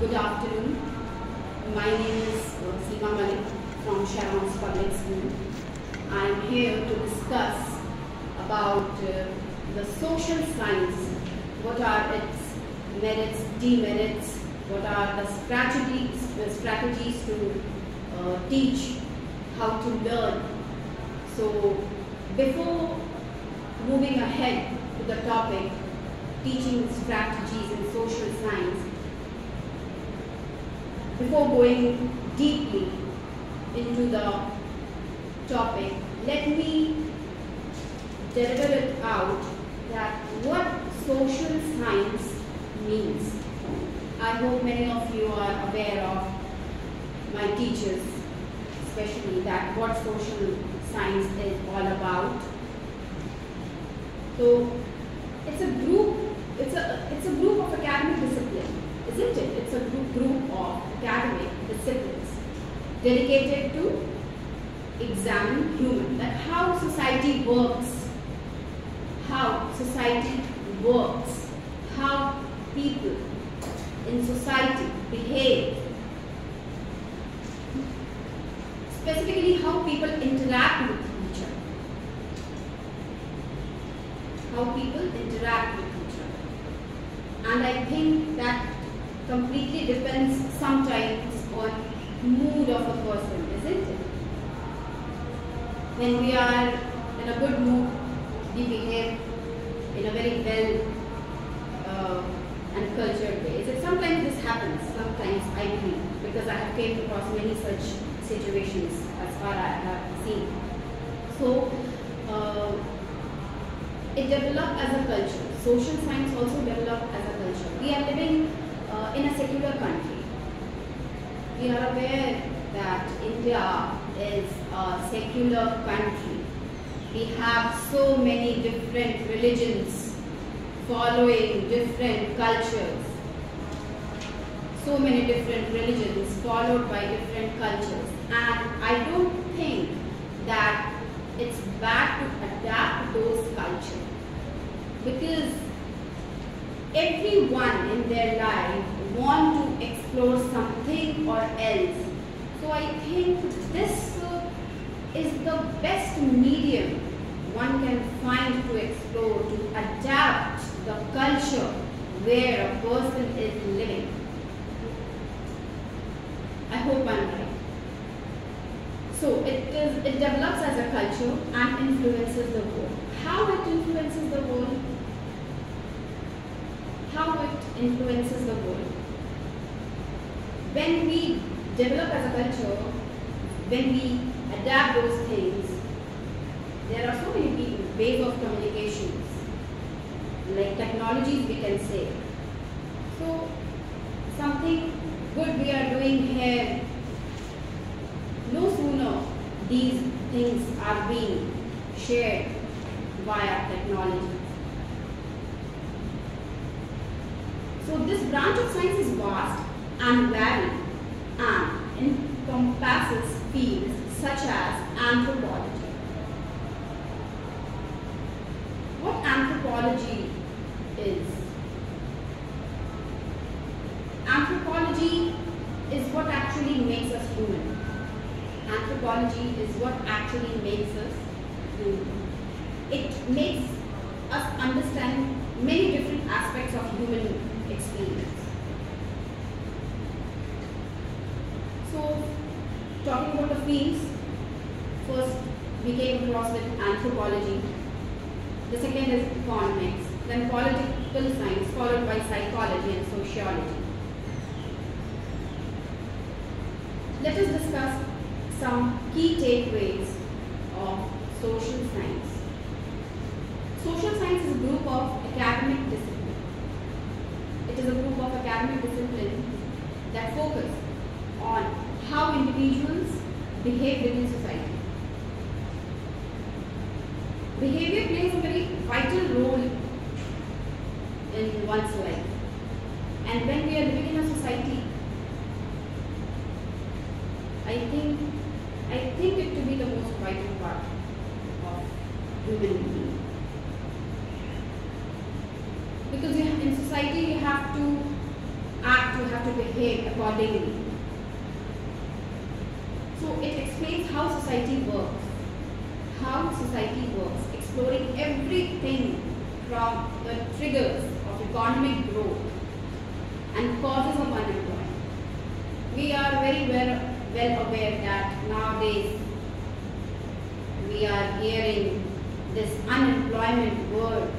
Good afternoon. My name is Seema Malik from Sharon's Public School. I am here to discuss about the social science. What are its merits, demerits? What are the strategies to teach how to learn? So, before moving ahead to the topic, teaching strategies in social science, before going deeply into the topic, let me deliver it out that what social science means. I hope many of you are aware of my teachers, especially that what social science is all about. So it's a group of academic discipline, isn't it? It's a group of academic disciplines dedicated to examine human, that how society works, how people in society behave, specifically how people interact with each other, and I think that completely depends sometimes on mood of a person, isn't it? When we are in a good mood, we behave in a very well and cultured way. So sometimes this happens, sometimes I feel, because I have came across many such situations as far as I have seen. So it developed as a culture. Social science also developed as a culture. We are living in a secular country. We are aware that India is a secular country. We have so many different religions following different cultures. So many different religions followed by different cultures. And I don't think that it's bad to adapt those cultures, because everyone in their life want to explore something or else. So I think this is the best medium one can find to explore, to adapt the culture where a person is living. I hope I'm right. So it develops as a culture and influences the world. How it influences the world? When we develop as a culture, when we adapt those things, there are so many ways of communications, like technologies we can say. So something good we are doing here, no sooner these things are being shared via technology. So this branch of science is vast and varied and encompasses fields such as anthropology. What anthropology is? Anthropology is what actually makes us human. Anthropology is what actually makes us human. It makes us understand many different aspects of human experience. So, talking about the fields, first we came across with anthropology, the second is economics, then political science, followed by psychology and sociology. Let us discuss some key takeaways of social science. Social science is a group of academic disciplines. It is a group of academic disciplines that focus on how individuals behave within society. Behavior plays a very vital role in one's life. And when we are living in a society, I think it to be the most vital part of human being. Because in society you have to act, you have to behave accordingly. So it explains how society works. How society works, exploring everything from the triggers of economic growth and causes of unemployment. We are very well aware that nowadays we are hearing this unemployment word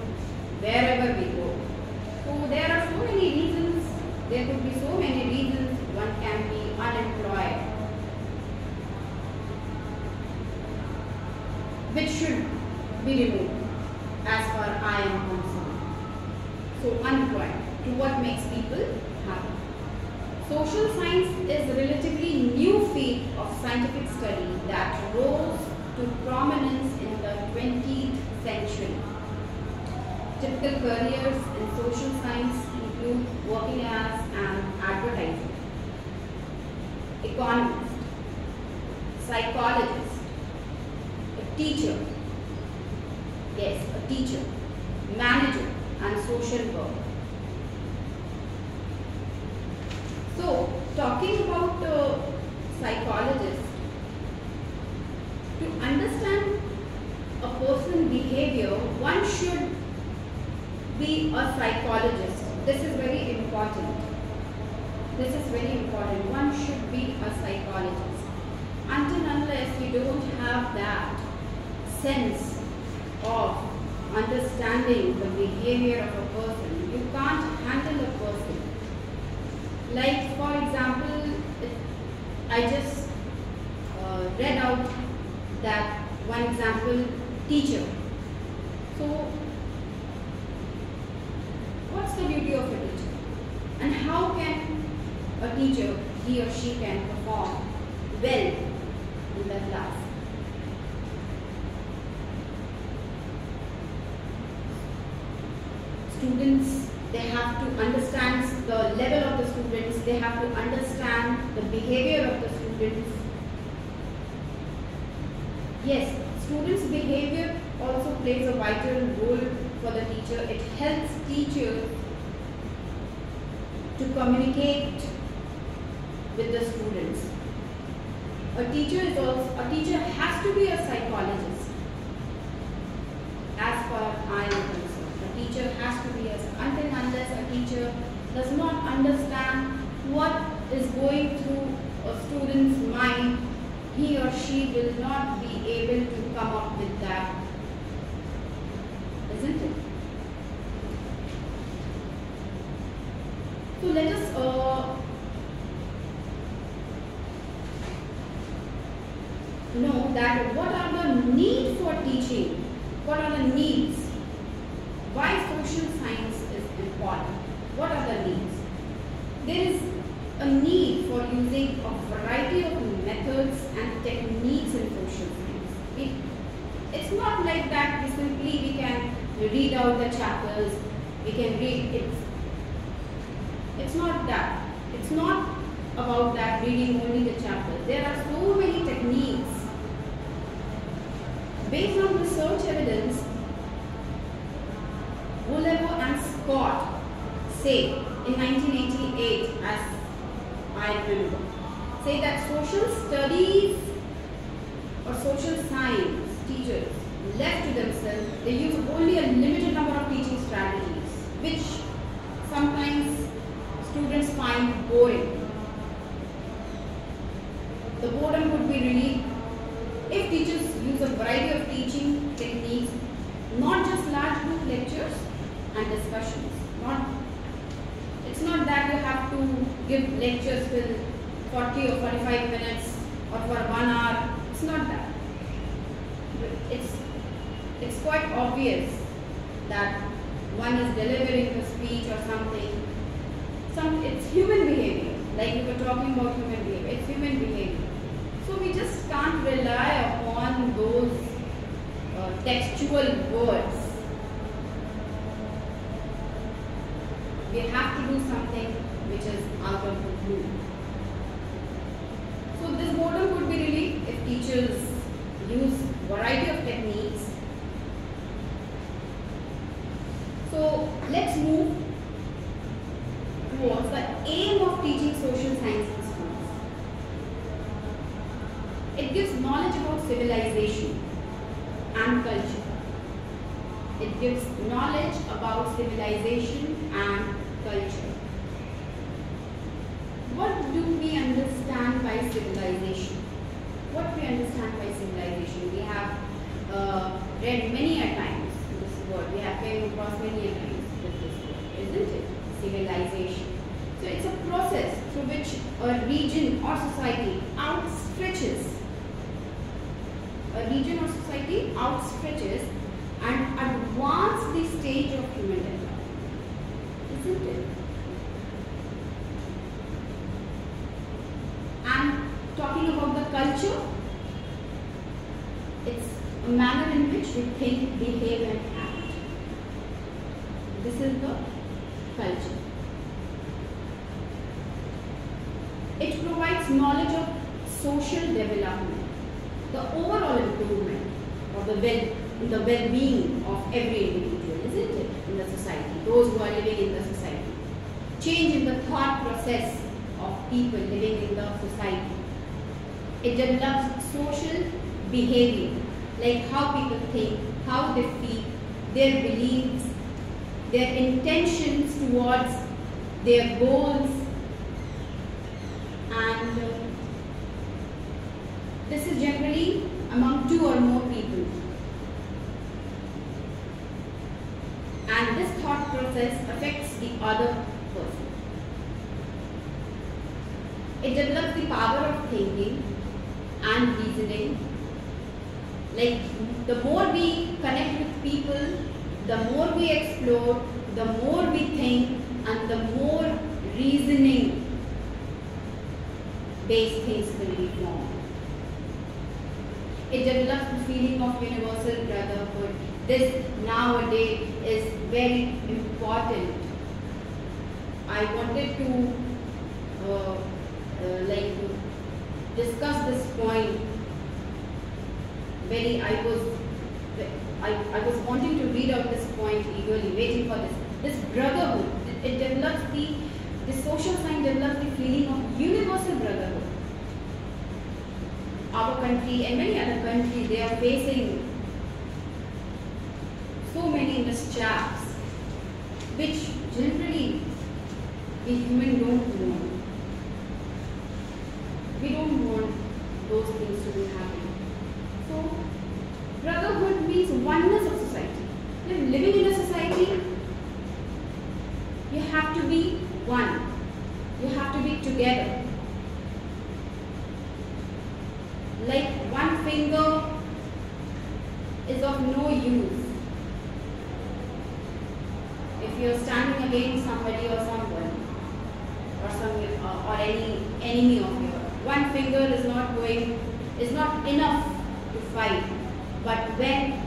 wherever we go. So there are so many reasons, there could be so many reasons one can be unemployed, which should be removed as far I am concerned. So unemployed, to what makes people happy. Social science is a relatively new field of scientific study that rose to prominence in the 20th century. Typical careers in social science include working as an advertiser, economist, psychologist, a teacher, manager, and social worker. So, talking about psychologists, to understand a person's behavior, one should be a psychologist. This is very important. One should be a psychologist. Until unless you don't have that sense of understanding the behavior of a person, you can't handle a person. Like, for example, I just read out that one example, teacher. So, what's the duty of a teacher? And how can a teacher, he or she can perform well in the class? Students, they have to understand the level of the students, they have to understand the behavior of the students. Yes, students' behavior also plays a vital role for the teacher. It helps teachers to communicate with the students. A teacher has to be a psychologist, as far I am concerned. A teacher has to be until unless a teacher does not understand what is going through a student's mind, he or she will not be able to come up with that, isn't it? So let us know that what are the needs for teaching, what are the needs, why social science is important, what are the needs. There is a need for using a variety of methods and techniques in social science. It's not like that we can read out the chapters, we can read it. It's not that. It's not about that, reading only the chapters. There are so many techniques. Based on research evidence, Wolevo and Scott say in 1988, as I remember, say that social studies or social science teachers left to themselves, they use only a limited number of teaching strategies, which sometimes students find boring. The boredom would be relieved if teachers use a variety of teaching techniques, not just large group lectures and discussions. It's not that you have to give lectures till 40 or 45 minutes or for 1 hour. It's not that. It's quite obvious that one is delivering a speech or something. It's human behavior. Like we were talking about human behavior. It's human behavior. So we just can't rely upon those textual words. We have to do something which is out of the blue. So this boredom would be relieved if teachers use variety of techniques. So let's move towards the aim of teaching social science in schools. It gives knowledge about civilization and culture. It gives knowledge about civilization and culture. What do we understand by civilization? What we understand by civilization? We have read many a times this word. We have came across many a times with this word, isn't it? Civilization. So it's a process through which a region or society outstretches. A region or society outstretches and advances the stage of human development, isn't it? And talking about the culture, it's a manner in which we think, behave and act. This is the culture. It provides knowledge of social development, the overall improvement of the well-being of every individual, isn't it, in the society, those who are living in the society. Change in the thought process of people living in the society. It develops social behavior, like how people think, how they feel, their beliefs, their intentions towards their goals, and this is generally among two or more people. And this thought process affects the other person. It develops the power of thinking and reasoning. Like the more we connect with people, the more we explore, the more we think, and the more reasoning based things will be formed. It develops the feeling of universal brotherhood. This nowadays is very important. I wanted to discuss this point. I was wanting to read out this point eagerly, waiting for this. This brotherhood, it develops the social science develops the feeling of universal brotherhood. Our country and many other countries, they are facing so many mishaps which generally we human don't want. We don't want those things to be happening. So brotherhood means oneness of society. If living in a society, you have to be one. You have to be together. Like one finger is of no use if you are standing against somebody or someone or any enemy of yours. One finger is not enough to fight. But when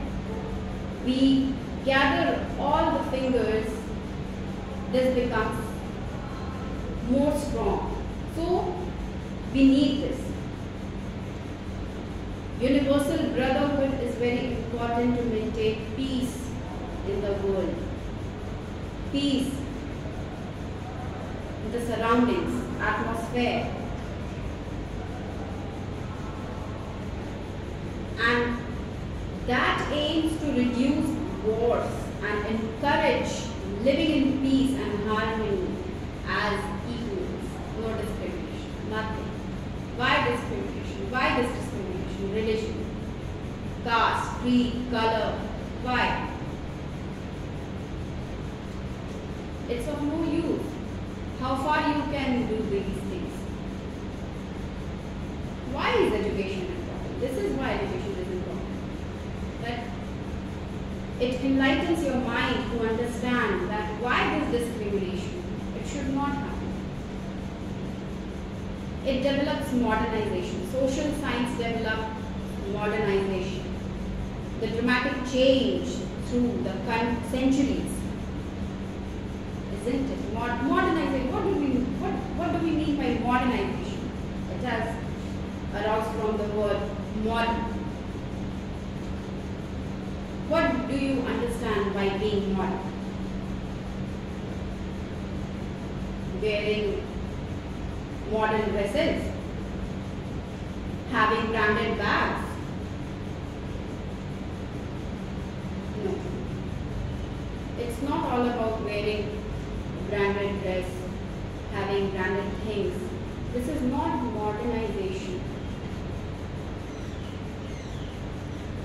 we gather all the fingers, this becomes more strong. So we need this. Universal brotherhood is very important to maintain peace in the world. Peace in the surroundings, atmosphere. And that aims to reduce wars and encourage living in peace and harmony as equals. No discrimination, nothing. Why discrimination? Why this discrimination? Religion, caste, creed, color. Why? It's of no use. How far you can do these things? Why is education important? This is why education is important. That it enlightens your mind to understand that why this discrimination, it should not happen. It develops modernization. Social science develops modernization. The dramatic change through the centuries. Isn't it? Modernization. What do we mean by modernization? It has aroused from the word modern. What do you understand by being modern? Wearing modern dresses, having branded bags. No. It's not all about wearing branded dress, having branded things. This is not modernization.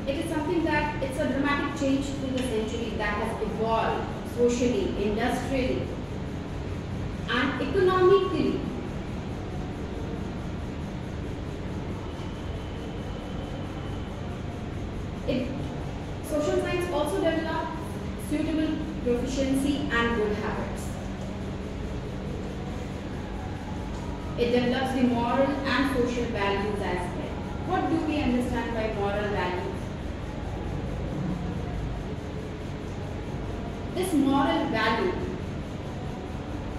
It is something that it's a dramatic change through the century that has evolved socially, industrially, and economically. Social science also develops suitable proficiency and good habits. It develops the moral and social values as well. What do we understand by moral values? This moral value,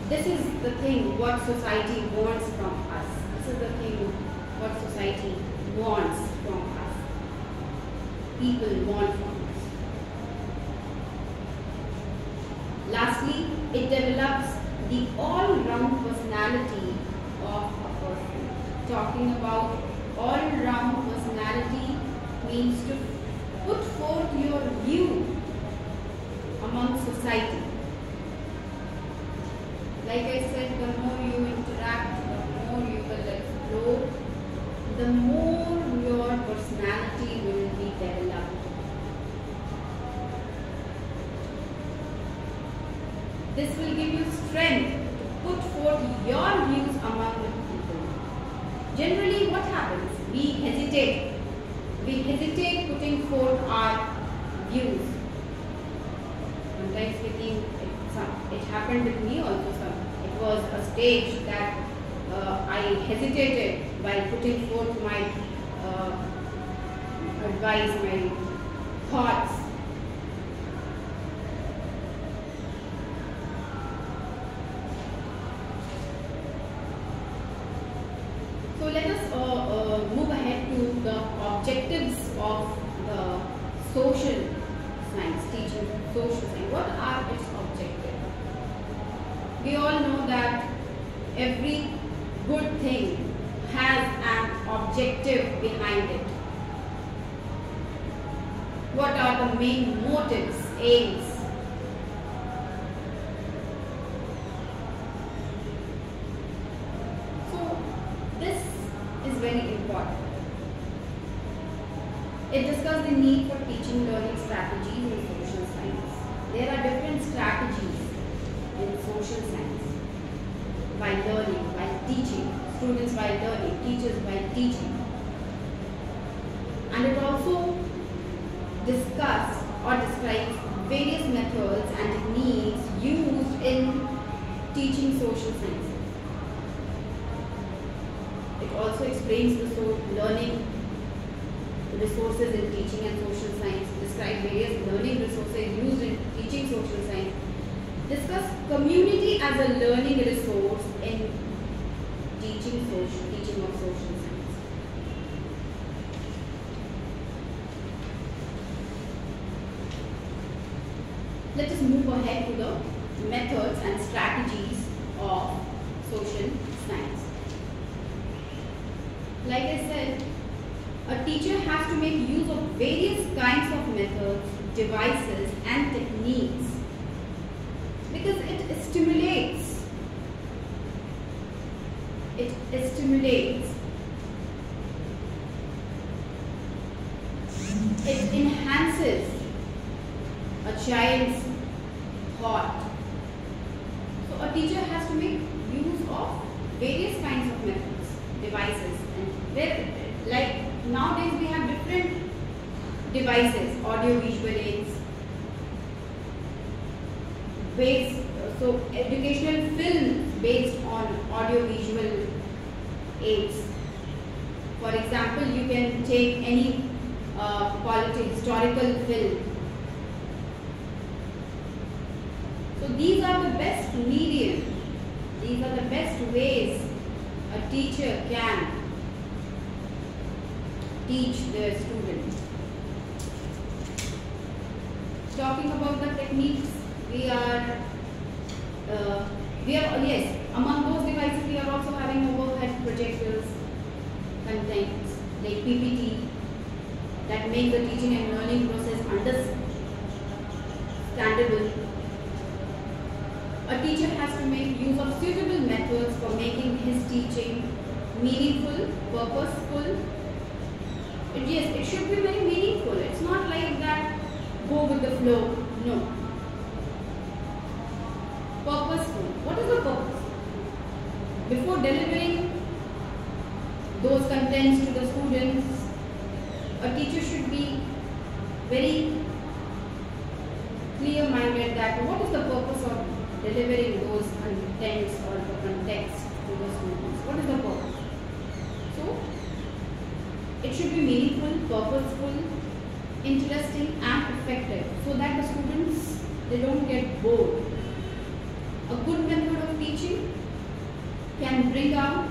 this is the thing what society wants from us. This is the thing what society wants from us. People want from us. Lastly, it develops the all-round personality of a person. Talking about all-round personality means to put forth your view among society. Like I said, the more you interact, the more you will explore, the more your personality will be developed. This will give you strength to put forth your views among the people. Generally, what happens? We hesitate. We hesitate putting forth our views. Sometimes we think it happened with me also. It was a stage that I hesitated while putting forth my advice, my thoughts. So let us move ahead to the objectives of the social science, teaching social science. What are its objectives? We all know that every good thing has an objective behind it. What are the main motives, aims? So this is very important. It discusses the need for teaching learning strategies in social science. There are different strategies in social science. While learning, while teaching, students while learning, teachers while teaching. And it also discusses or describes various methods and techniques used in teaching social sciences. It also explains the learning resources in teaching and social science, describe various learning resources used in teaching social science, discuss community as a learning resource in teaching of social science. Let us move ahead to the methods and strategies of social science. Like I said, a teacher has to make use of various kinds of methods, devices and techniques because it stimulates. It enhances a child's thought. So a teacher has to make use of various kinds of methods, devices, and like nowadays we have different devices, audio visual aids, so educational films based on audio visual aids. For example, you can take any historical film. So these are the best medium, these are the best ways a teacher can teach their students. Talking about the techniques, we are yes, among those devices we are also having overhead make the teaching and learning process understandable. A teacher has to make use of suitable methods for making his teaching meaningful, purposeful. Yes, it should be very meaningful. It's not like that, go with the flow. No. Purposeful. What is the purpose? Before delivering those contents to the students, a teacher should be very clear-minded that what is the purpose of delivering those contents or the context to the students. What is the purpose? So, it should be meaningful, purposeful, interesting and effective so that the students, they don't get bored. A good method of teaching can bring out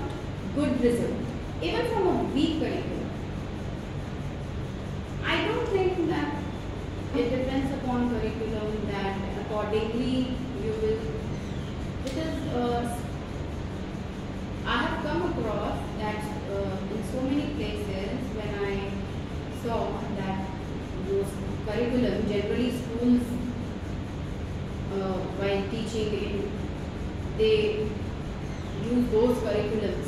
good results, even from a weak curriculum. I don't think that it depends upon curriculum that accordingly you will, because I have come across that in so many places when I saw that those curriculum, generally schools while teaching they use those curriculums.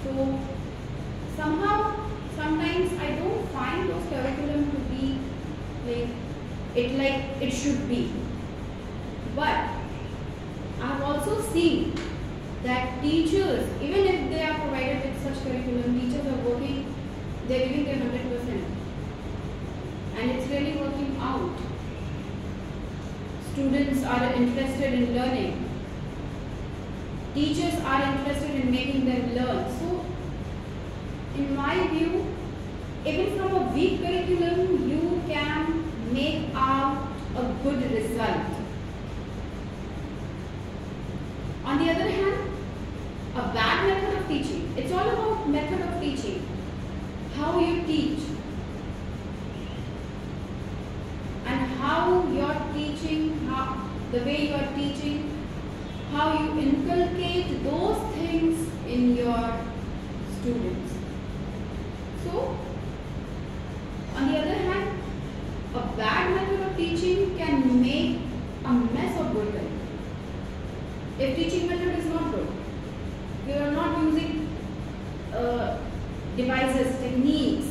So sometimes I don't find those curriculum to be like it should be. But I have also seen that teachers, even if they are provided with such curriculum, teachers are working, they are giving their 100%. And it's really working out. Students are interested in learning. Teachers are interested in making them learn. So, in my view, even from a weak curriculum, you can make out a good result. On the other hand, a bad method of teaching, it's all about method of teaching, how you teach, and how you're teaching, the way you are teaching, how you inculcate those things in your students. So, on the other hand, a bad method of teaching can make a mess of good learning. If teaching method is not good, you are not using devices, techniques.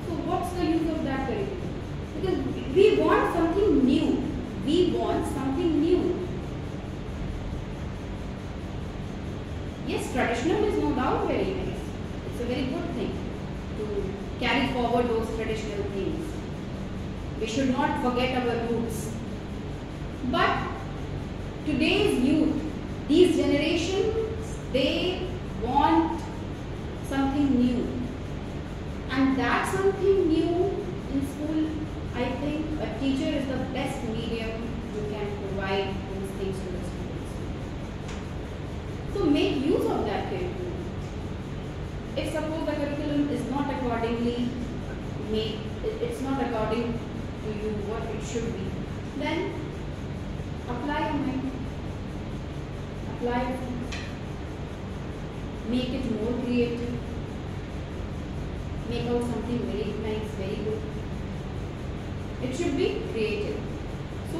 So what's the use of that curriculum? Because we want something new. We want something new. Yes, traditional is no doubt very nice. It's a very good thing to carry forward those traditional things. We should not forget our roots. But today's youth, these generations, they want something new. And that something new in school, I think a teacher is the best medium who can provide those things to the students. So make use of that curriculum. If suppose the curriculum is not accordingly made, it's not according to you what it should be, then apply your mind. Apply it. Make it more creative. Make out something very nice, very good. It should be creative. So,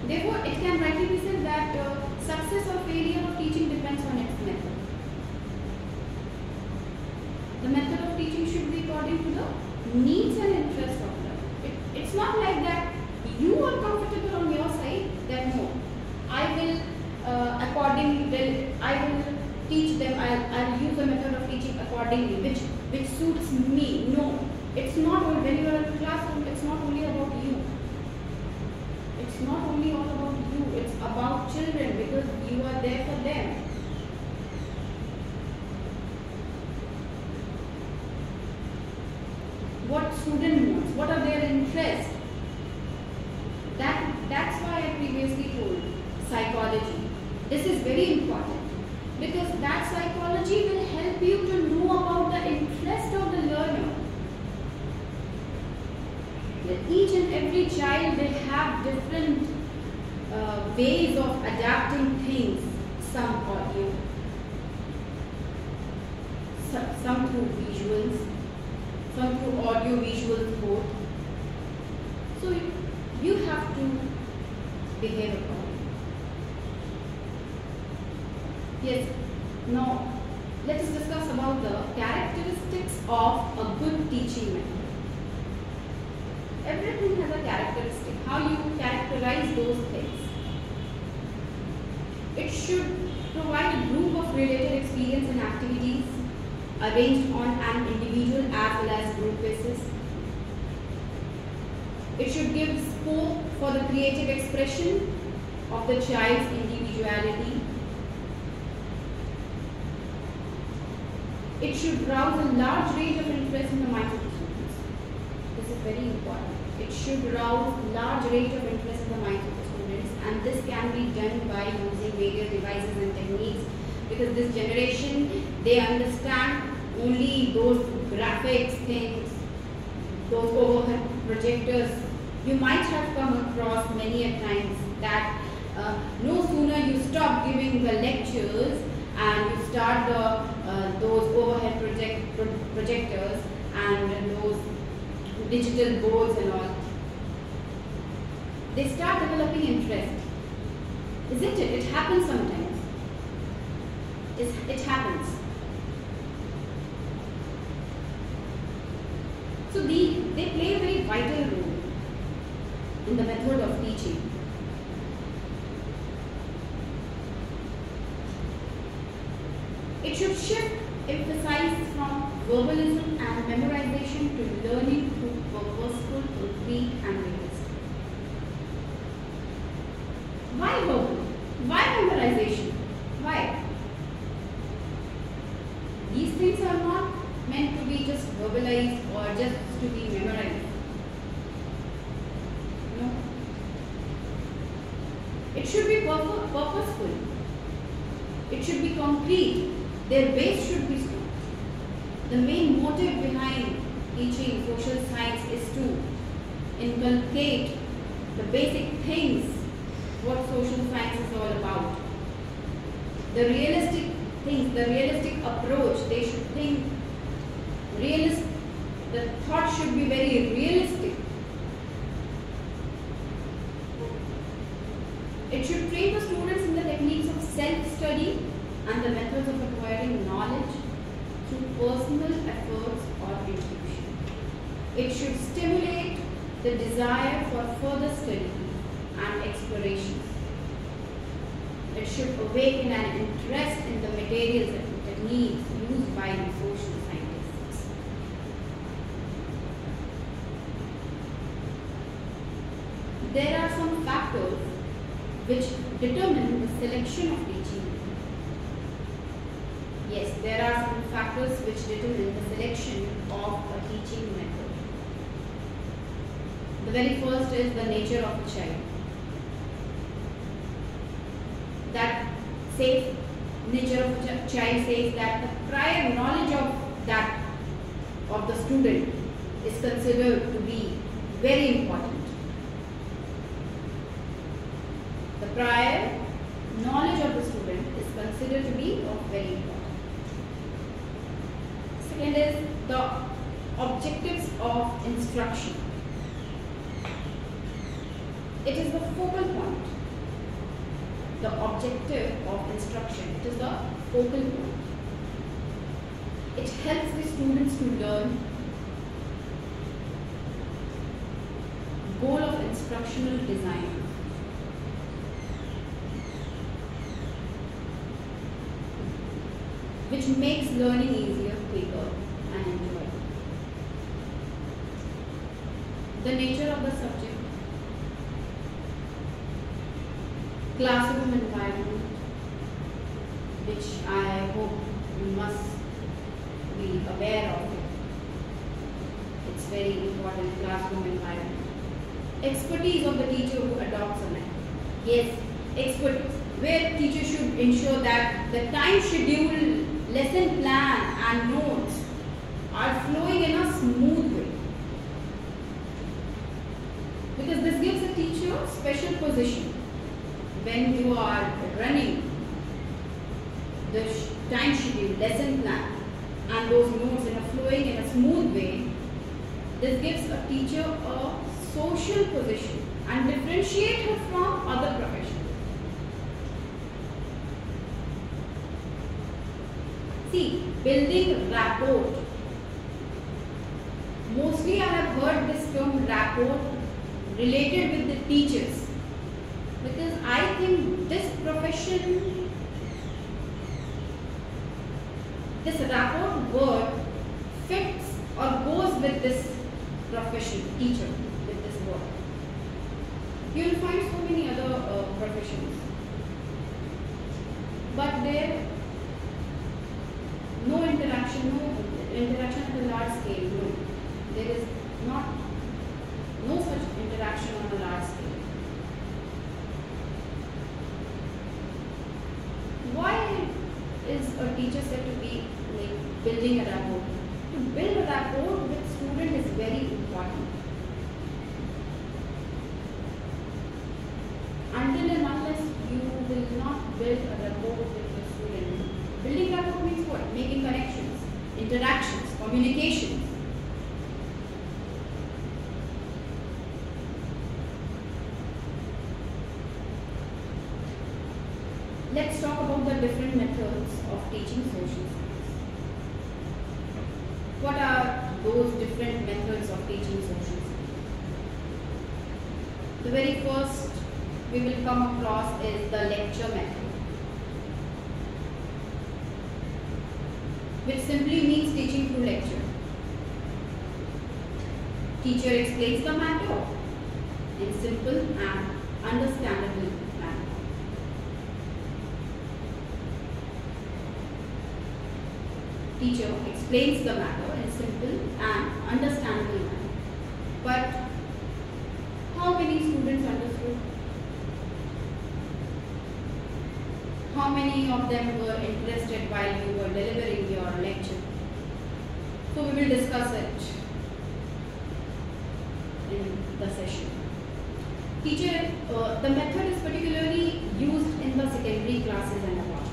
therefore, it can rightly be said that success or failure of teaching depends on its method. The method of teaching should be according to the needs and interests of the. It's not like that you are comfortable on your side, then no. I will teach them, I'll use the method of teaching accordingly, which suits me. No. It's not only, when you are in the classroom, it's not only about you. It's not only all about you, it's about children because you are there for them. What student wants, what are their interests. That's why I previously told psychology. This is very important because that psychology will help you to know about the interest of the learner. Each and every child will have different ways of adapting things. Some audio, some through visuals, some through audio, visual, both. So you have to behave accordingly. Yes, now let us discuss about the characteristics of a good teaching method. Everything has a characteristic. How you characterize those things. It should provide a group of related experience and activities arranged on an individual as well as group basis. It should give scope for the creative expression of the child's individuality. It should rouse a large range of interest in the minds of the students. This is very important. It should rouse a large range of interest in the minds of the students, and this can be done by using various devices and techniques, because this generation, they understand only those graphics things, those overhead projectors. You might have come across many a times that no sooner you stop giving the lectures and you start those overhead projectors and those digital boards and all, they start developing interest. Isn't it? It happens sometimes. It happens. So they play a very vital role in the method of teaching. It should shift emphasis from verbalism and memorization to learning through purposeful, concrete and realistic. Why verbal? Why memorization? Why? These things are not meant to be just verbalized or just to be memorized. No. It should be purposeful. It should be concrete. Their base should be strong. The main motive behind teaching social science is to inculcate the basic things, what social science is all about. The realistic things, the realistic approach, they should think realist. The thought should be very realistic. It should train the students in the techniques of self-study and the methods of acquiring knowledge through personal efforts or intuition. It should stimulate the desire for further study and exploration. It should awaken an interest in the materials and techniques used by the social scientists. There are some factors which determine the selection of teaching. Yes, there are some factors which determine the selection of a teaching method. The very first is the nature of the child. That says, nature of the child says that the prior knowledge of the student is considered to be very important. The prior knowledge of the student is considered to be very important. Second is the objectives of instruction. It is the focal point. The objective of instruction, it is the focal point. It helps the students to learn. Goal of instructional design. Which makes learning easier, quicker and enjoyable. The nature of the subject. Classroom environment, which I hope you must be aware of. It's very important, classroom environment. Expertise of the teacher who adopts a method. Yes, expertise, where teacher should ensure that the time schedule, lesson plan and notes are flowing in a smooth way. Because this gives the teacher special position. When you are running the time schedule, lesson plan and those notes in a flowing in a smooth way, This gives a teacher a social position and differentiate her from other professions. See, building rapport. Mostly I have heard this term rapport related with the teachers, because I think this profession, this rapport word fits or goes with this profession, teacher, with this word. You will find so many other professions, but there no interaction at a large scale. No, there is no such interaction on a large scale. Why is a teacher said to be like building a rapport? To build a rapport with student is very important. Until and unless you will not build a rapport with your student. Building rapport means what? Making connections, interactions, communication. Let's talk about the different methods of teaching social science. What are those different methods of teaching social science? The very first we will come across is the lecture method, which simply means teaching through lecture. Teacher explains the matter in simple and understandable manner. Teacher explains the matter in simple and understandable manner. But how many students understood? How many of them were interested while you were delivering your lecture? So we will discuss it in the session. Teacher, the method is particularly used in the secondary classes and above.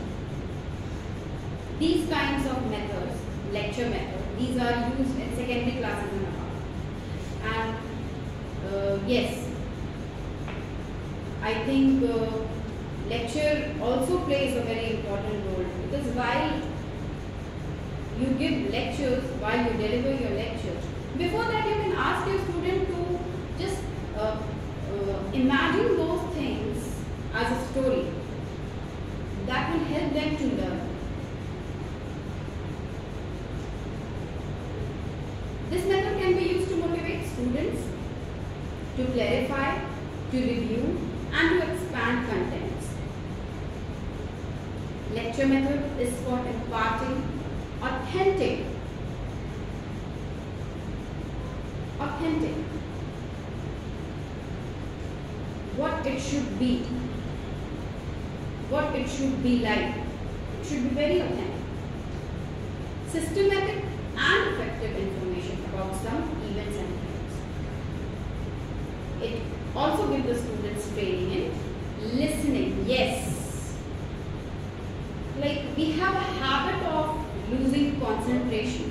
These kinds of methods, lecture method, these are used in secondary classes and above. And yes, I think lecture also plays a very important role, because while you give lectures, while you deliver your lecture, before that you can ask your student to just imagine those things as a story. That will help them to learn. This method can be used to motivate students, to clarify, to review, and to expand contents. Lecture method is for imparting authentic, what it should be, what it should be like. It should be very authentic, systematic and effective information about some events and events. It also gives the students training in listening. Yes, like we have a habit of losing concentration.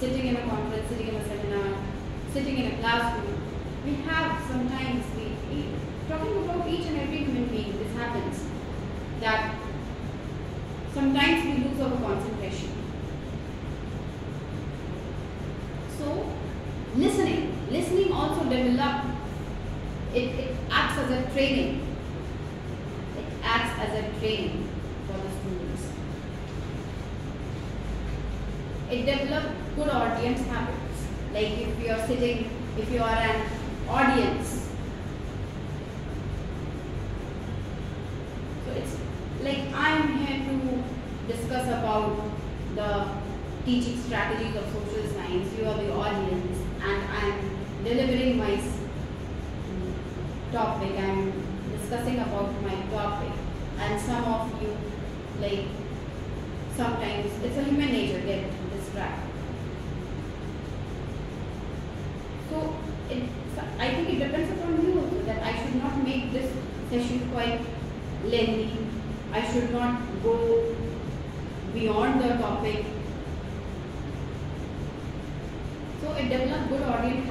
Sitting in a conference, sitting in a seminar, sitting in a classroom, we have sometimes, talking about each and every human being, this happens, that sometimes we lose our concentration. So, listening also develop, it acts as a training. It acts as a training for the students. It develops good audience habits. Like if you are an audience, so it's like I am here to discuss about the teaching strategies of social science. You are the audience, and I am delivering my topic. I am discussing about my topic, and some of you, like, sometimes it's a human nature, get distracted. So I think it depends upon you also, that I should not make this session quite lengthy. I should not go beyond the topic. So it develops good audience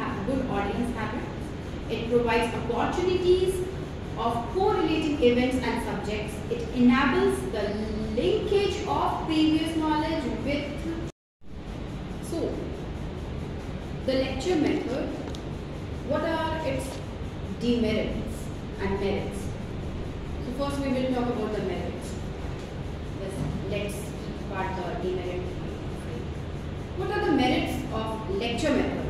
habits. It provides opportunities of correlating events and subjects. It enables the linkage of previous knowledge with. So the lecture method, what are its demerits and merits? So first we will talk about the merits. Let's start the demerit. What are the merits of lecture method?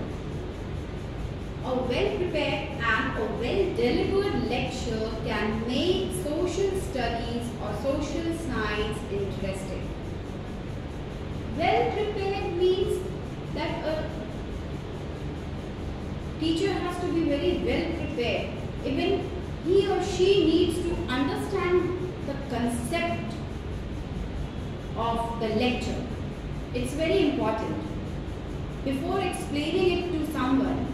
A well-prepared and a well-delivered lecture can make social studies or social science interesting. Well-prepared means that a teacher has to be very well-prepared. Even he or she needs to understand the concept of the lecture. It's very important. Before explaining it to someone,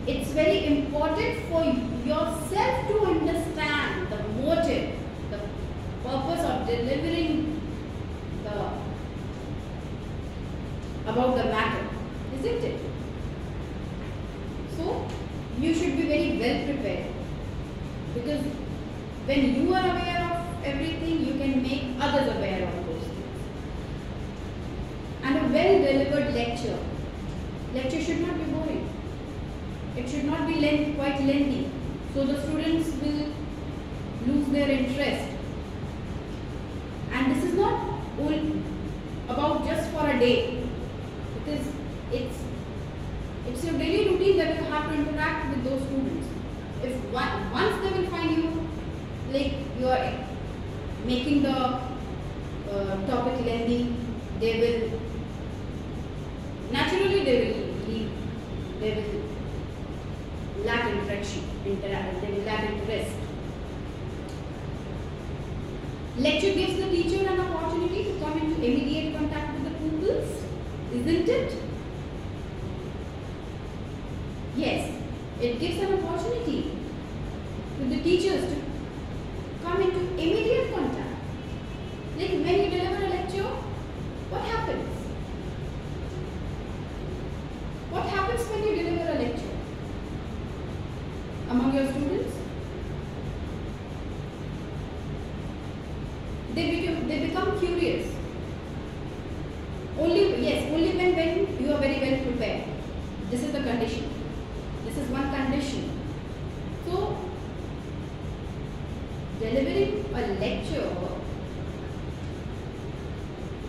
it's very important for yourself to understand the motive, the purpose of delivering about the matter, isn't it? So you should be very well prepared, because when you are aware of everything, you can make others aware of those things. And a well delivered lecture should not be boring. It should not be quite lengthy, so the students will lose their interest. And this is not about just for a day, because it's your daily routine that you have to interact with those students. If once they will find you like you are making the topic lengthy, they will naturally leave. They will lack interaction. They will lack interest. Lecture gives the teacher an opportunity to come into immediate contact with the pupils, isn't it? Yes, it gives an opportunity to the teachers to come into immediate contact. Like when you deliver a lecture, what happens? What happens when you deliver a lecture among your students? They become curious. Only when you are very well prepared. This is the condition. This is one condition. So, delivering a lecture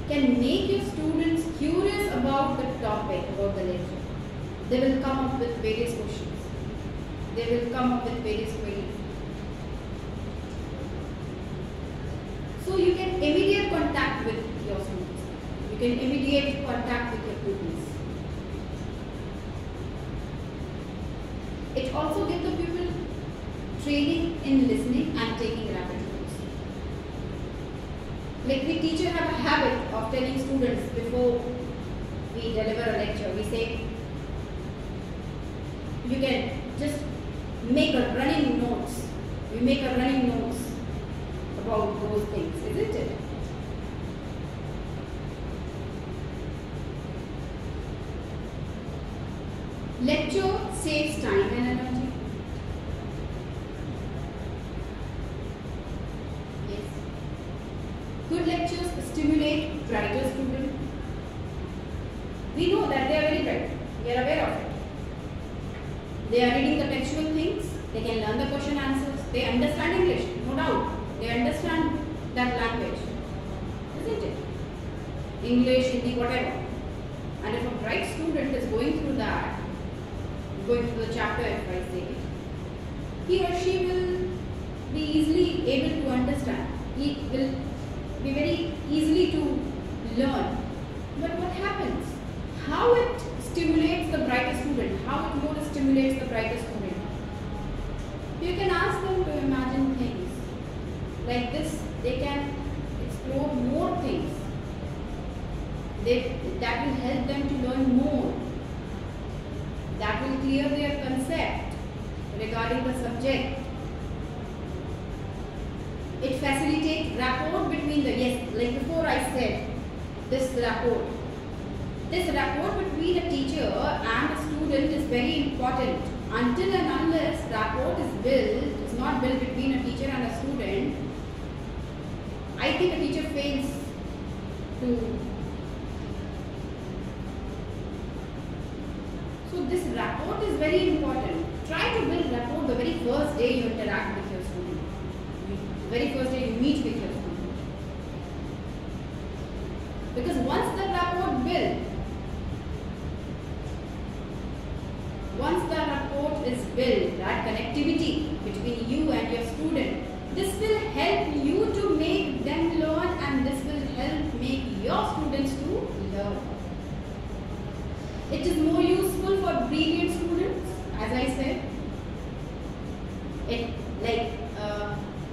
can make your students curious about the topic, about the lecture. They will come up with various questions. They will come up with various queries. So you can immediate contact with your students. You can immediate contact with your pupils. It also gives the pupil training in listening and taking rapid notes. Like we teacher have a habit of telling students before we deliver a lecture, we say, you can just make a running notes. We make a running notes about those things, isn't it? Lecture saves time and energy. Yes. Good lectures stimulate brighter students. We know that they are very bright. We are aware of it. They are reading the textual things. They can learn the question answers. They understand English, no doubt. They understand that language, isn't it? English, Hindi, whatever. And if a bright student is going through that, going through the chapter, if I say, he or she will be easily able to understand. He will be very easily to learn. But what happens? How it stimulates the brighter student? How it more stimulates the brighter student? You can ask them to imagine things. Like this, they can explore more things. That will help them to learn more. That will clear their concept regarding the subject. It facilitates rapport between the, yes, like before I said, this rapport. This rapport between a teacher and a student is very important. Until and unless rapport is not built between a teacher and a student, I think a teacher fails to. So this rapport is very important. Try to build rapport the very first day you interact with your student. The very first day you meet with your student. Because once the rapport is built, that connectivity between you and your student, this will help you to make them learn, and this will help make your students to learn. It is more useful for brilliant students, as I said. It like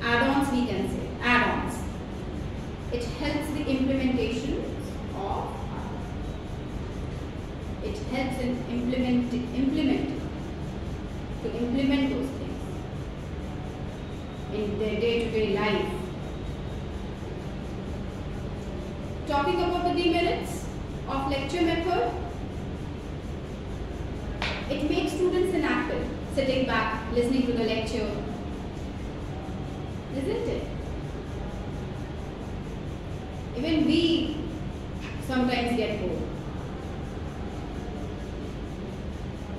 add-ons, we can say add-ons. It helps the implementation of. It helps in implement those things in their day-to-day life. Talking about the demerits of lecture method, it makes students inactive, sitting back, listening to the lecture, isn't it? Even we sometimes get bored.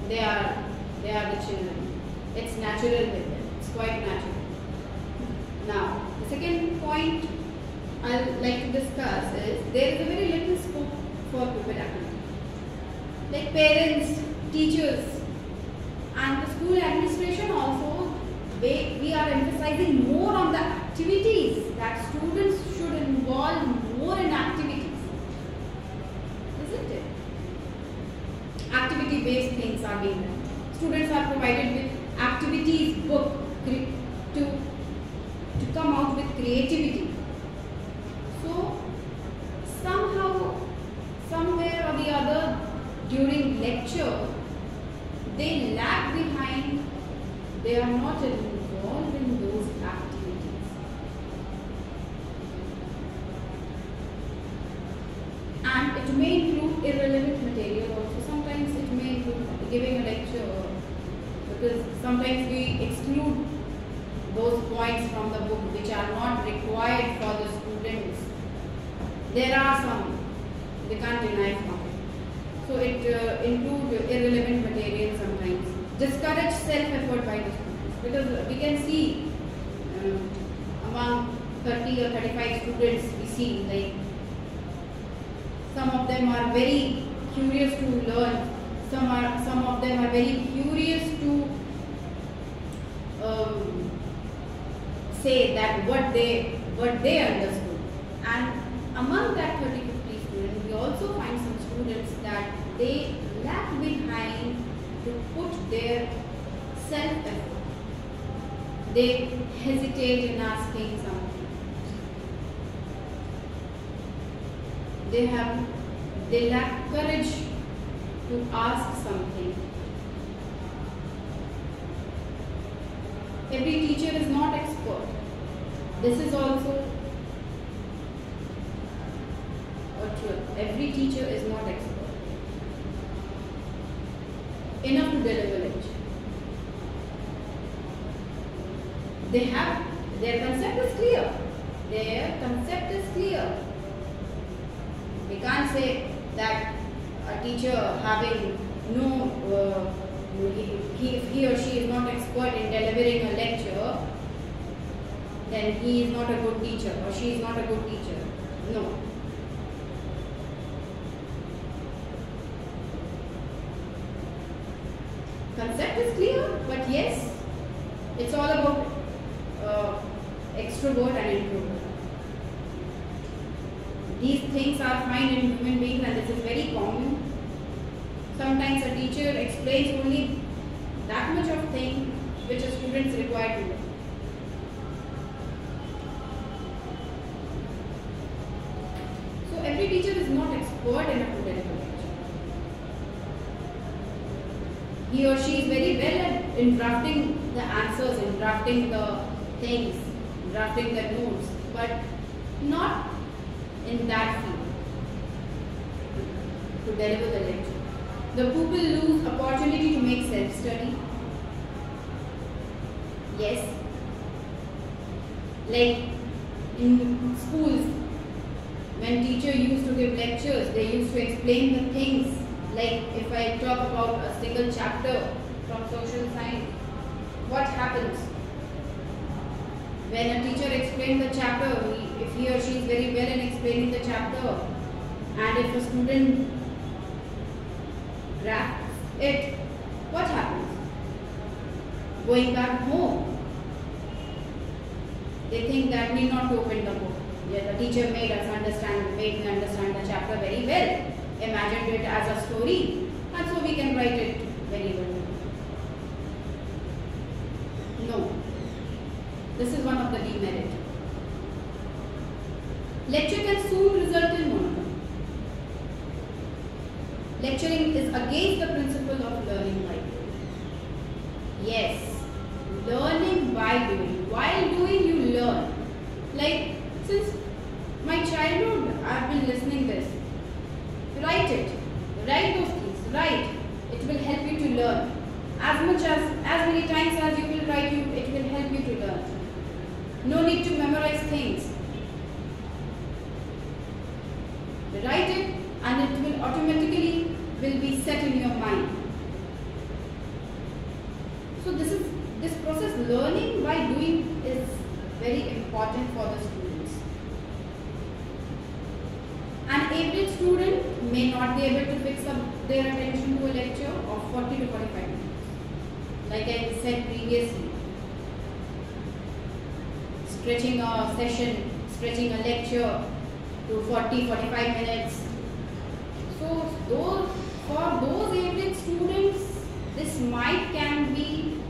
They are the children. It's natural with them. It's quite natural. Now, the second point I would like to discuss is there is a very little scope for group activity. Like parents, teachers, and the school administration also, we are emphasizing more on the activities, that students should involve more in activities. Isn't it? Activity-based things are being done. Students are provided with activities book to come out with creativity. So somehow, somewhere or the other during lecture, they lag behind. They are not involved in those activities. And it may include irrelevant material also. Sometimes it may include giving a lecture, because sometimes we exclude those points from the book which are not required for the students. There are some, we can't deny from it. So it includes irrelevant material sometimes. Discourage self-effort by the students, because we can see among 30 or 35 students, we see like some of them are very curious to learn. Some of them are very curious to say that what they understood. And among that 30-50 students, we also find some students that they lag behind to put their self-effort. They hesitate in asking something. They lack courage to ask something. Every teacher is not expert. This is also a truth. Every teacher is not expert enough to deliver lecture. Their concept is clear. Their concept is clear. We can't say that a teacher having no, he or she is not expert in delivering a lecture, then he is not a good teacher or she is not a good teacher. No. Concept is clear, but yes, it's all about extrovert and introvert. These things are fine in human beings, and this is very common. Sometimes a teacher explains only that much of thing which a student is required to know. So every teacher is not expert enough to deliver lecture. He or she is very well in drafting the answers, in drafting the things, drafting the notes, but not in that field. to deliver the lecture. The pupil lose opportunity to make self-study. Yes. Like in schools, when teacher used to give lectures, they used to explain the things. Like if I talk about a single chapter from social science, what happens? When a teacher explains the chapter, if he or she is very well in explaining the chapter, and if a student grasps it, what happens? Going back home, they think that we need not to open the book. Yeah, the teacher made me understand the chapter very well, imagined it as a story, and so we can write it very well. No. This is one of the demerits. Lecture can soon result in monotony. Lecturing is against the principle of learning by doing. Yes, learning by doing. While doing, you learn. Like, since my childhood, I've been listening this. Write it. Write those things. Write. It will help you to learn. As many times as you will write, it will help you to learn. No need to memorize things. Write it and it will automatically be set in your mind. So this process, learning by doing, is very important for the students. An average student may not be able to fix up their attention to a lecture of 40 to 45 minutes. Like I said previously, stretching a session, stretching a lecture to 40-45 minutes. So for those average students, this can be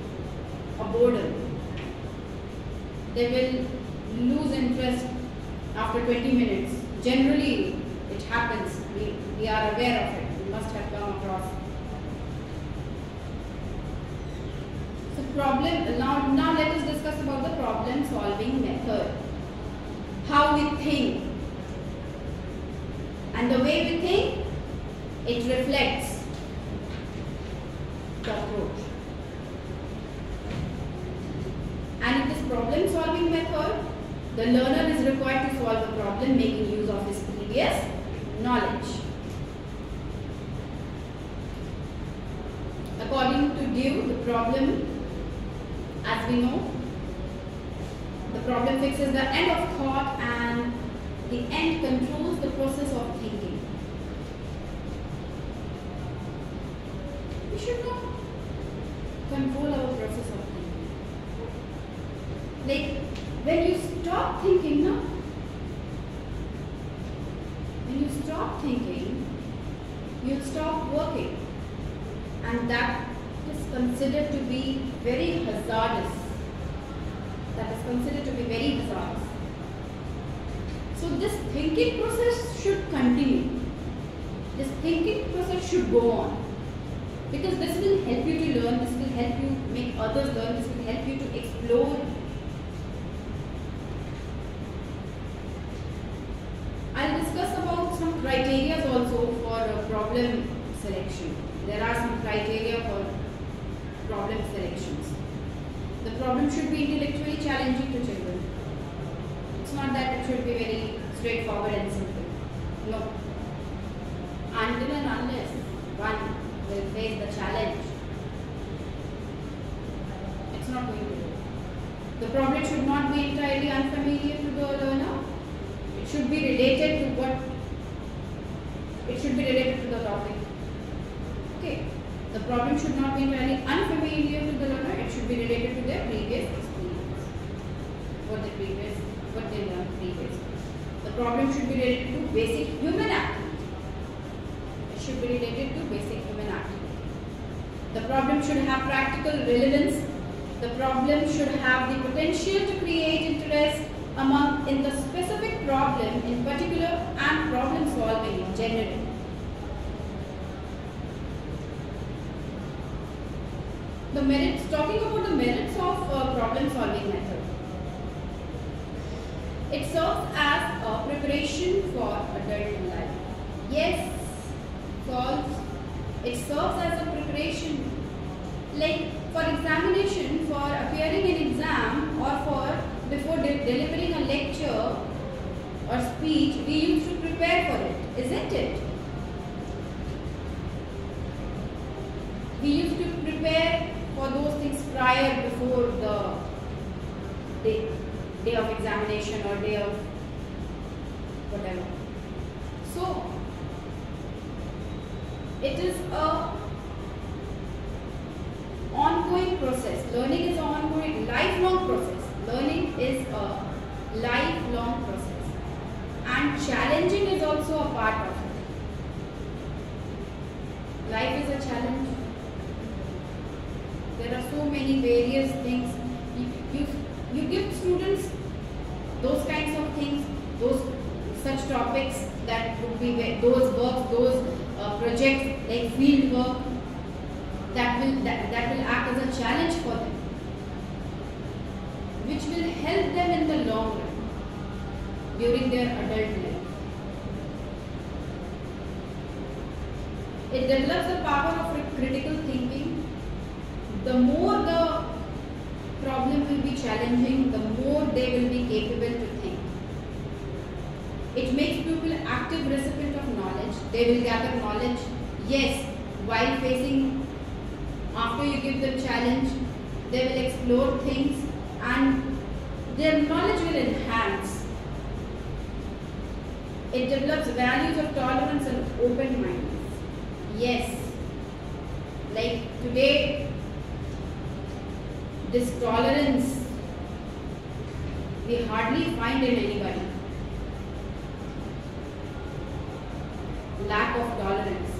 a boredom. They will lose interest after 20 minutes. Generally, it happens. We are aware of it. We must have come across. So now let us discuss about the problem solving method. How we think. And the way we think, it reflects the approach. And in this problem solving method, the learner is required to solve the problem making use of his previous knowledge. According to Dewey, the problem, as we know, the problem fixes the end of thought and the end controls the process of thinking. We should not control our process of thinking. Like when you stop thinking, when you stop thinking, you stop working, and that is considered to be very hazardous. That is considered to be very hazardous. So this thinking process should continue. This thinking process should go on. Because this will help you to learn, this will help you make others learn, this will help you to explore. I'll discuss about some criteria also for problem selection. There are some criteria for problem selections. The problem should be intellectually challenging to children. It's not that it should be very straightforward and simple. No. Until and unless one will face the challenge, it's not going to do. The problem should not be entirely unfamiliar to the learner. It should be related to the topic. Okay. The problem should not be entirely unfamiliar to the learner. It should be related to their previous experience. What they learned previously. The problem should be related to basic human activity. It should be related to basic human activity. The problem should have practical relevance. The problem should have the potential to create interest in the specific problem in particular and problem solving in general. The merits, talking about the merits of problem solving method. It serves as a preparation for adult life. Yes, because it serves as a preparation. Like for examination, for appearing in exam, or for before delivering a lecture or speech, we used to prepare for it, isn't it? We used to prepare for those things prior, before the day of examination or day of whatever. So it is a ongoing process. Learning is an ongoing, lifelong process. Learning is a lifelong process, and challenging is also a part of it. Life is a challenge. There are so many various things. You give students those kinds of things, those such topics that would be those works, those projects like field work, that will act as a challenge for them, which will help them in the long run during their adult life. It develops the power of critical thinking. The more the problem will be challenging, the more they will be capable to think. It makes people active recipient of knowledge. They will gather knowledge. Yes, while facing, after you give them challenge, they will explore things and their knowledge will enhance. It develops values of tolerance and open mindedness. Yes, like today, this tolerance we hardly find in anybody. Lack of tolerance.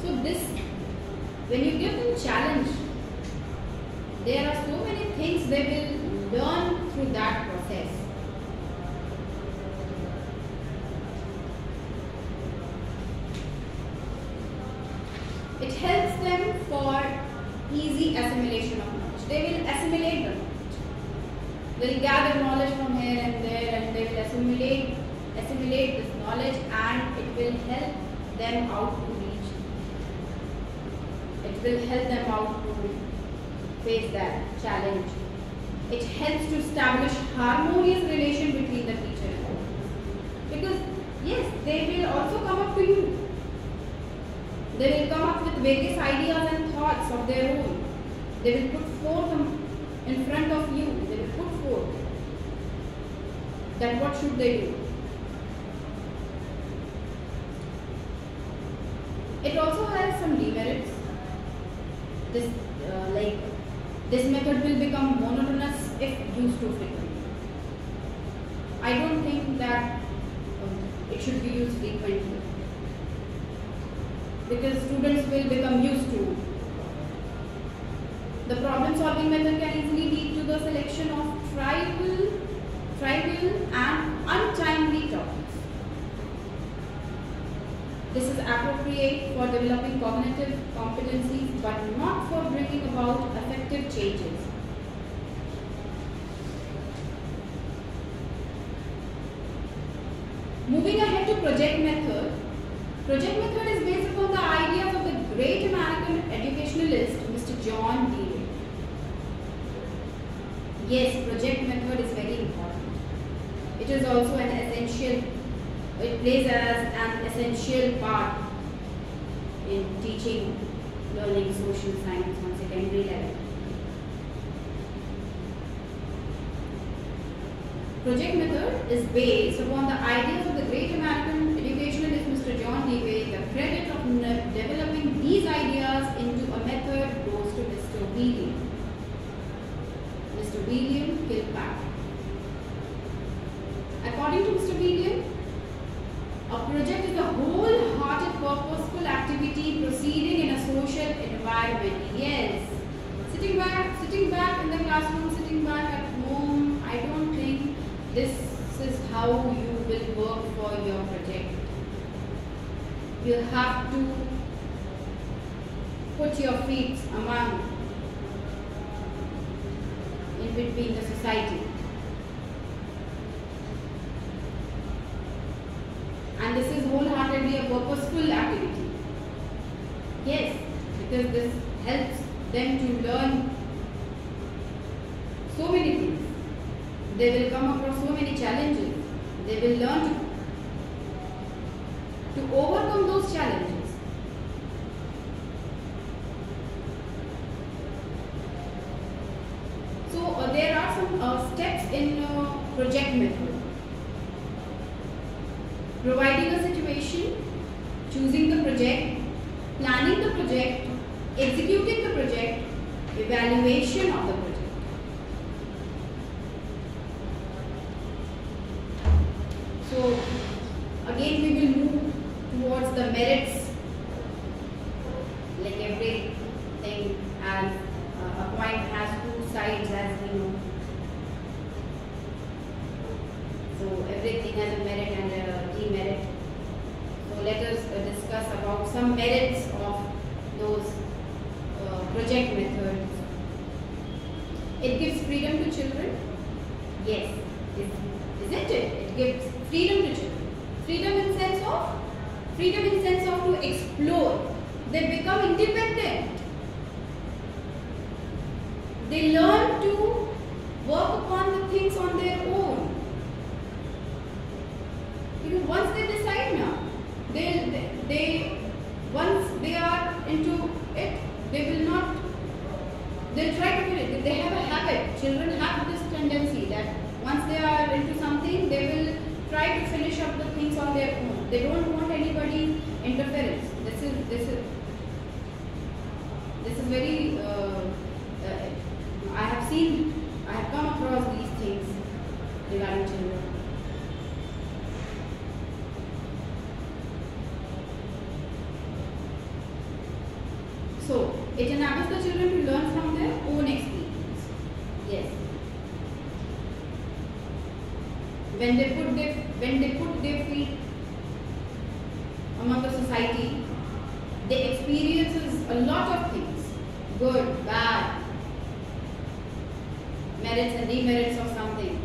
So this, when you give them challenge, there are so many things they will learn through that process. It helps them for easy assimilation of knowledge. They will assimilate the knowledge. They will gather knowledge from here and there, and they will assimilate this knowledge, and it will help them out to reach. It will help them out to face that challenge. It helps to establish harmonious relation between the teacher and student. Because yes, they will also come up to you. They will come up with various ideas and thoughts of their own. They will put forth them in front of you. They will put forth that what should they do. It also has some demerits. This method will become monotonous if used too frequently. I don't think that it should be used frequently, because students will become used to. The problem solving method can easily lead to the selection of trivial and untimely topics. This is appropriate for developing cognitive competencies, but not for bringing about effective changes. Moving ahead to project method. Project method is based upon the ideas of the great American educationalist, Mr. John Dewey. Yes, project method is very important. It is also an essential, it plays as an essential part in teaching, learning social science on secondary level. Project method is based upon the ideas of the great American educationalist Mr. John Dewey. The credit of developing these ideas into a method goes to Mr. William Kilpatrick. According to Mr. William, a project is a wholehearted, purposeful activity proceeding in a social environment. Yes, sitting back in the classroom, sitting back at home, I don't think this is how you will work for your project. You have to put your feet in between the society. And this is whole be a purposeful activity. Yes, because this helps them to learn so many things. They will come across so many challenges. They will learn to overcome those challenges. So there are some steps in project method. Providing a situation, choosing the project, planning the project, executing the project, evaluation of the project. So again we will move towards the merits, like everything as a coin has two sides, as we know. So everything has a merit and a demerit. So let us discuss about some merits of those project methods. It gives freedom to children. Yes, isn't it? It gives freedom to children. Freedom in sense of to explore. They become independent. They learn to work upon the things on their own. Because once they decide now, they once they are into it, they'll try to do it. They have a habit. Children have this tendency that once they are into something, they will try to finish up the things on their own. They don't want anybody's interference. This is very. I have come across these things regarding children. So it enables the children to learn from their own experience. Yes. When they put their feet among the society, they experiences a lot of things, good, bad, merits and demerits of something.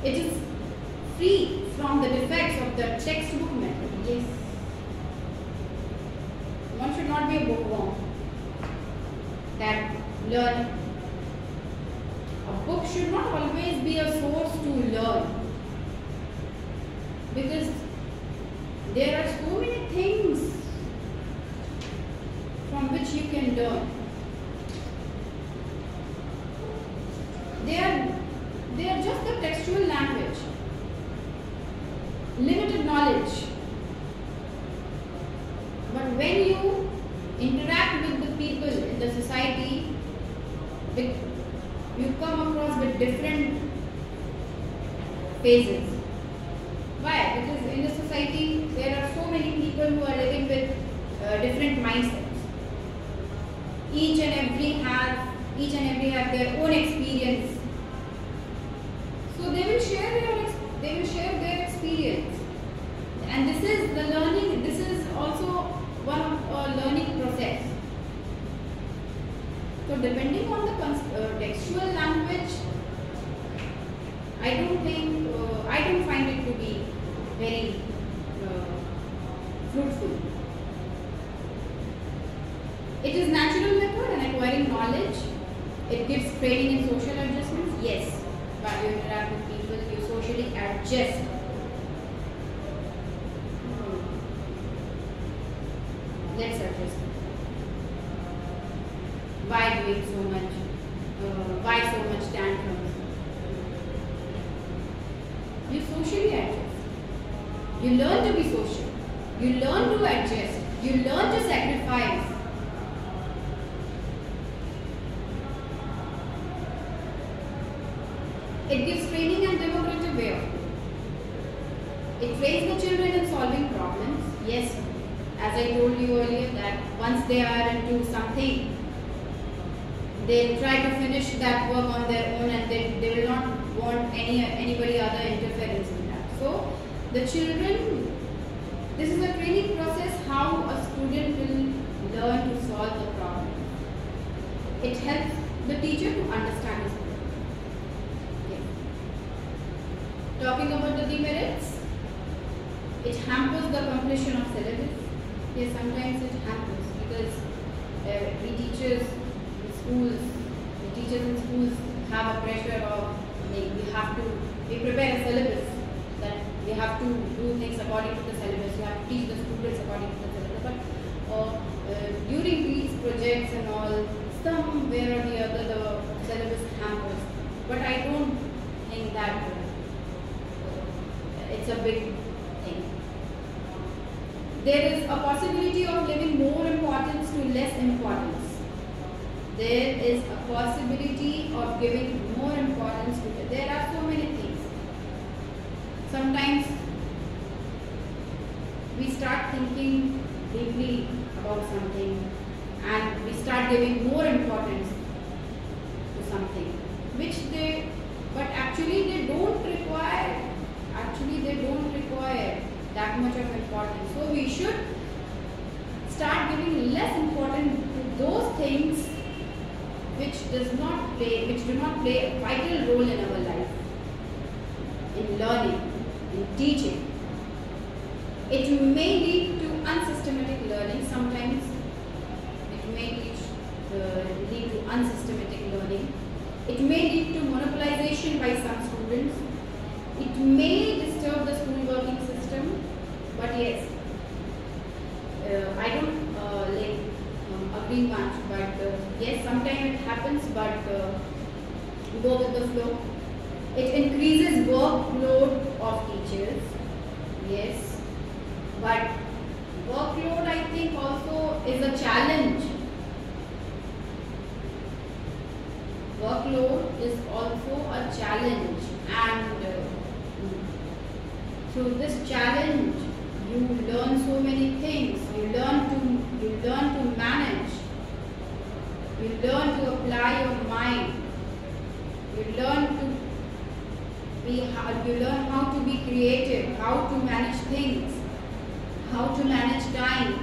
It is free from the defects of the textbook method. Yes. One should not be a bookworm that learn. A book should not always be a source to learn, because there are so many things from which you can learn. They are just the textual language, limited knowledge. But when you interact with the people in the society, you come across with different phases. Why? Because in the society there are so many people who are living with different mindsets. Each and every have their own experience. So they will share their experience. And this is the learning. This is also one of a learning process. So depending on the textual language, I don't find it to be very fruitful. It is natural method and acquiring knowledge. It gives training in social adjustments. Yes, while you interact with people, you socially adjust. Let's adjust. Why doing so much? Why so much tantrums? You socially adjust. You learn to be social. You learn to adjust. You learn to sacrifice. It gives training and democratic way of it. It trains the children in solving problems. Yes, as I told you earlier, that once they are into something, they'll try to finish that work on their own, and they will not want anybody other interference in that. So the children, this is a training process how a student will learn to solve the problem. It helps the teacher to understand his problem. Yes. Talking about the demerits, it hampers the completion of syllabus. Yes, sometimes it hampers because we teachers in schools, the teachers in schools have a pressure of we prepare a syllabus that we have to do things according to the syllabus. We have to teach the students according to the syllabus. But during these projects and all, somewhere or the other the syllabus hampers. But I don't think that it's a big thing. There is a possibility of giving more importance to less importance. There is a possibility of giving more importance to it. There are so many things. Sometimes we start thinking deeply about something and we start giving more importance to something but actually they don't require that much of importance. So we should start giving less importance to those things which do not play a vital role in our life, in learning, in teaching. It may lead to unsystematic learning sometimes. It may lead to unsystematic learning. It may lead to monopolization by some students. It may disturb the school working system. But yes, I don't agree much. But yes, sometimes it happens. But go with the flow. It increases workload of teachers. Yes, but workload I think also is a challenge. Workload is also a challenge, and through this challenge you learn so many things. You learn to manage. You learn to apply your mind. You learn how to be creative, how to manage things, how to manage time.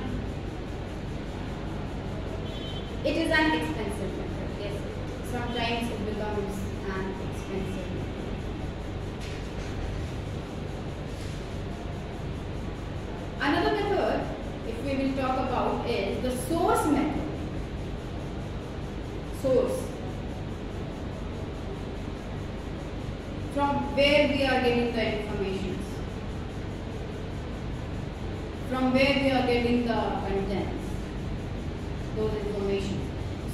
It is an expensive method. Yes, sometimes it becomes an expensive method. Another method, if we will talk about, is the source method. Source. From where we are getting the information. From where we are getting the contents. Those information.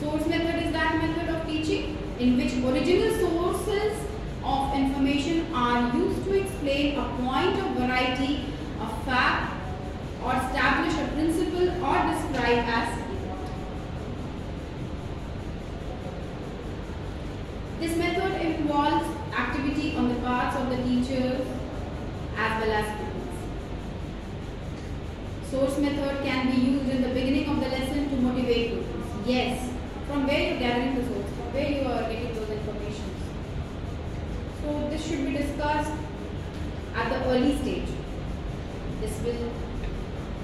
Source method is that method of teaching in which original sources of information are used to explain a point of variety, a fact, or establish a principle or describe as this method involves activity on the parts of the teachers as well as students. Source method can be used in the beginning of the lesson to motivate pupils. Yes, from where you are gathering the source, from where you are getting those information. So this should be discussed at the early stage.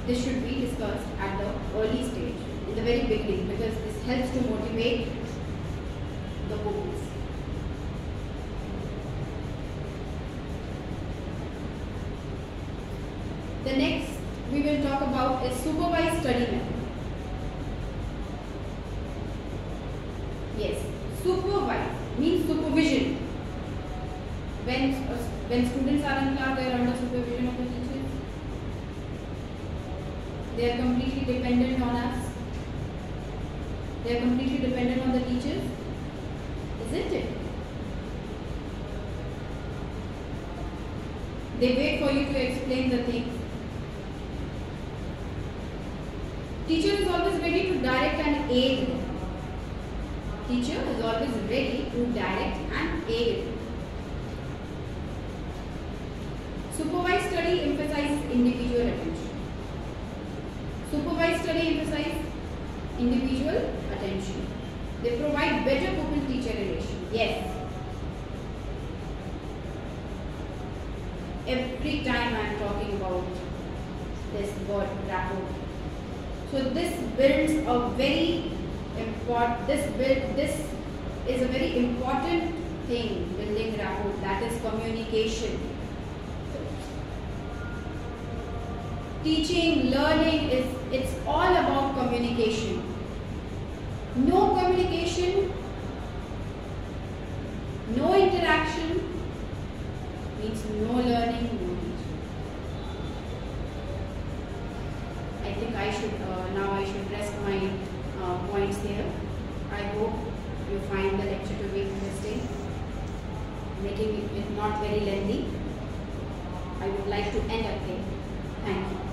This should be discussed at the early stage, in the very beginning, because this helps to motivate the pupils. The next we will talk about is supervised study method. Yes, supervised means supervision. When students are in class, they are under supervision of the teachers. They are completely dependent on us. They are completely dependent on the teachers. Isn't it? They wait for you to explain the things. Teacher is always ready to direct and aid. Teacher is always ready to direct and aid. Supervised study emphasizes individual attention. Supervised study emphasizes individual attention. They provide better pupil-teacher relation. Yes. Every time I am talking about this word rapport. So this builds a very important. This is a very important thing, building rapport. That is communication. teaching, learning it's all about communication. No communication, no interaction means no learning, no teaching. I think I should now I should rest my points there. I hope you find the lecture to be interesting, making it not very lengthy. I would like to end up there. Thank you.